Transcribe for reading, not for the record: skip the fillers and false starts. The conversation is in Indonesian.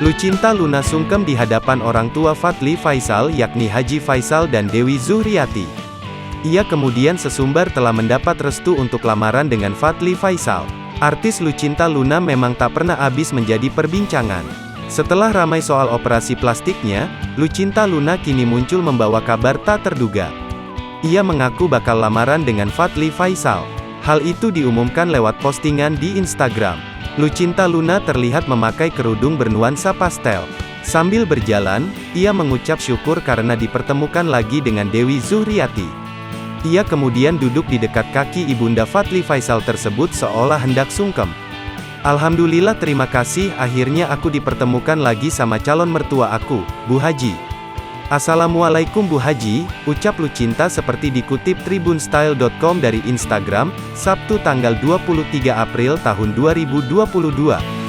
Lucinta Luna sungkem di hadapan orang tua Fadly Faisal yakni Haji Faisal dan Dewi Zuhriati. Ia kemudian sesumbar telah mendapat restu untuk lamaran dengan Fadly Faisal. Artis Lucinta Luna memang tak pernah habis menjadi perbincangan. Setelah ramai soal operasi plastiknya, Lucinta Luna kini muncul membawa kabar tak terduga. Ia mengaku bakal lamaran dengan Fadly Faisal. Hal itu diumumkan lewat postingan di Instagram. Lucinta Luna terlihat memakai kerudung bernuansa pastel. Sambil berjalan, ia mengucap syukur karena dipertemukan lagi dengan Dewi Zuhriati. Ia kemudian duduk di dekat kaki ibunda Fadly Faisal tersebut seolah hendak sungkem. Alhamdulillah, terima kasih, akhirnya aku dipertemukan lagi sama calon mertua aku, Bu Haji. Assalamualaikum Bu Haji, ucap Lucinta seperti dikutip tribunstyle.com dari Instagram, Sabtu tanggal 23 April tahun 2022.